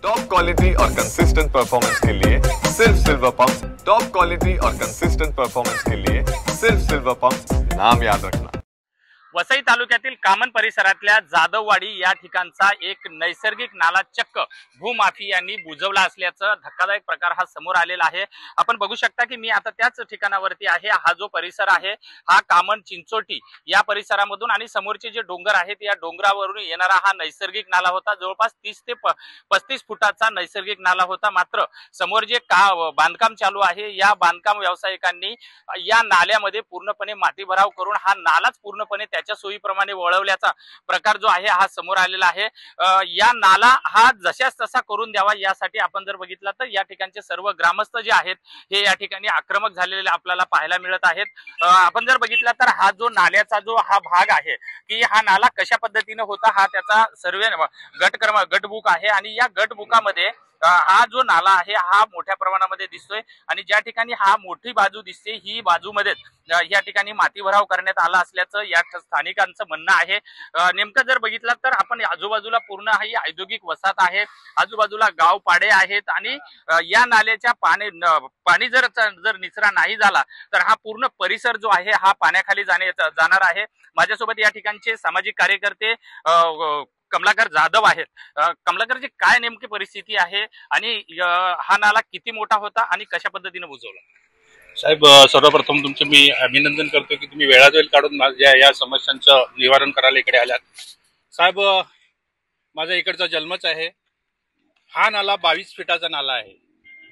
Top quality और consistent performance के लिए सिर्फ सिल्वर पंप्स। टॉप क्वालिटी और कंसिस्टेंट परफॉर्मेंस के लिए सिर्फ सिल्वर पंप्स, नाम याद रखना। वसई तालुक्यातील कामन परिसरातल्या जाधववाडी या ठिकाणचा एक नैसर्गिक नाला चक्क भूमाफियांनी बुजवला असल्याचा धक्कादायक प्रकार हा समोर आलेला आहे। आपण बघू शकता की मी आता त्याच ठिकाणावरती आहे। हा जो परिसर आहे हा कामन चिंचोटी या परिसरामधून आणि समोरचे जे डोंगर आहेत या डोंगरावरून येणारा हा नैसर्गिक नाला होता। जवळपास 30 ते 35 फुटाचा नैसर्गिक नाला होता। मात्र समोर जे बांधकाम चालू आहे या बांधकाम व्यावसायिकांनी या नाल्यामध्ये पूर्णपणे माती भराव करून हा नालाच पूर्णपणे त्याच्या सोयीप्रमाणे वळवल्याचा प्रकार जो आहे हा समोर आलेला आहे। या नाला हा जशाच तसा करून द्यावा यासाठी आपण जर बघितलं तर या ठिकाणचे सर्व ग्रामस्थ जे आहेत हे या ठिकाणी आक्रमक झालेले आपल्याला पाहायला मिळत आहेत। आपण जर बघितलं तर हा जो नाल्याचा जो हा भाग आहे की हा नाला कशा पद्धतीने होता हा त्याचा सर्वे गटबुक आहे आणि या गटबुकामध्ये हा जो नाला आहे हा मोठ्या प्रमाणामध्ये दिसतोय आणि ज्या ठिकाणी हा मोठी बाजू दिसते ही बाजूमध्ये या ठिकाणी माती भराव करण्यात आला असल्याचं या स्थानिकांचं म्हणणं आहे। नेमकं जर बघितलं तर आपण आजूबाजूला पूर्ण ही औद्योगिक वसाहत आहे, आजूबाजूला गाव पाडे आहेत आणि या नाल्याच्या पाणी जर निचरा नाही झाला तर हा पूर्ण परिसर जो आहे हा पाण्याखाली जाणार आहे। माझ्यासोबत या ठिकाणचे सामाजिक कार्यकर्ते कमलाकर जाधव आहेत। कमलाकरची काय नेमकी परिस्थिती आहे आणि हा नाला किती मोठा होता आणि कशा पद्धतीने बुजवला? साहेब, सर्वप्रथम तुमचं मी अभिनंदन करतो की तुम्ही वेळात वेळ काढून माझ्या या समस्यांचं निवारण करायला इकडे आलात। साहेब, माझा इकडचा जन्मच आहे। हा नाला 22 फीटाचा नाला आहे।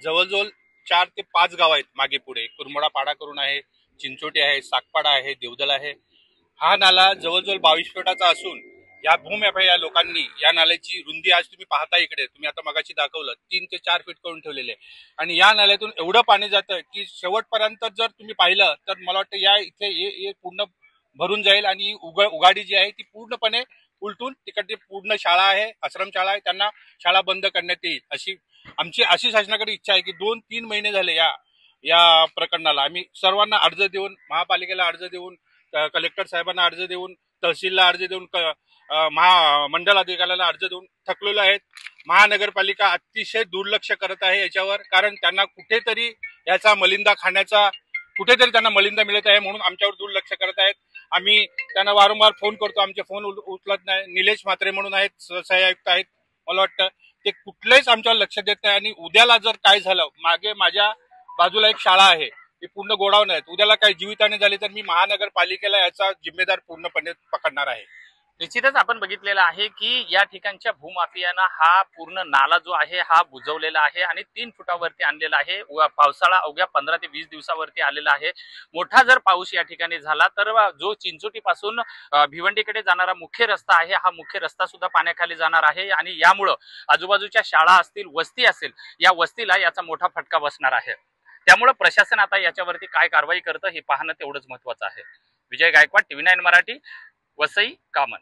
जवळजवळ 4 ते 5 गाव आहेत मागे पुढे, कुरमोडा पाडा करून आहे, चिंचोटी आहे, साकपाडा आहे, देवदल आहे। हा नाला जवळजवळ 22 फीटाचा असून या भूमाफिया या लोकांनी या नाल्याची रुंदी आज तुम्ही पाहता इकडे, तुम्ही आता मगाशी दाखवलं 3 ते 4 फीट करून ठेवलेले आणि या नाल्यातून एवढं पाणी जातं की शेवटपर्यंत जर तुम्ही पाहिलं तर मला वाटतं या इथे हे पूर्ण भरून जाईल आणि उगाडी जी आहे ती पूर्णपणे उलटून तिकडची पूर्ण शाळा आहे, आश्रमशाळा आहे, त्यांना शाळा बंद करण्यात येईल अशी शासनाकडे इच्छा आहे की 2-3 महिने झाले या प्रकरणाला आम्ही सर्वांना अर्ज देऊन, महापालिकेला अर्ज देऊन, कलेक्टर साहेबांना अर्ज देऊन, तहसीलला अर्ज देऊन, मंडल अधिकाऱ्याला अर्ज देऊन थकलेलो आहेत। महानगरपालिका अतिशय दुर्लक्ष करत आहे याच्यावर, कारण त्यांना कुठेतरी याचा मलिंदा खाण्याचा त्यांना मलिंदा मिळत आहे म्हणून आमच्यावर दुर्लक्ष करत आहेत। आम्ही त्यांना वारंवार फोन करतो, आमचे फोन उचलत नाही। निलेश म्हात्रे म्हणून आहेत, सहआयुक्त आहेत, मला वाटतं ते कुठलेच आमच्यावर लक्ष देत नाही आणि उद्याला जर काय झालं, मागे माझ्या बाजूला एक शाळा आहे ती पूर्ण गोडाऊन आहेत, उद्याला काही जीवितहानी झाली तर मी महानगरपालिकेला याचा जिम्मेदार पूर्णपणे पकडणार आहे। निश्चितच आपण बघितलेलं आहे की या ठिकाणच्या भूमाफियांना हा पूर्ण नाला जो आहे हा बुजवलेला आहे आणि 3 फुटावरती आणलेला आहे। पावसाळा अवघ्या 15 ते 20 दिवसावरती आलेला आहे। मोठा जर पाऊस या ठिकाणी झाला तर जो चिंचोटी पासून भिवंडीकडे जाणारा मुख्य रस्ता आहे हा मुख्य रस्ता सुद्धा पाण्याखाली जाणार आहे आणि यामुळे आजूबाजूच्या शाळा असतील, वस्ती असेल, या वस्तीला याचा मोठा फटका बसणार आहे। त्यामुळे प्रशासन आता याच्यावरती काय कारवाई करतं हे पाहणं तेवढंच महत्वाचं आहे। विजय गायकवाड, TV9 मराठी, वसई, कामन।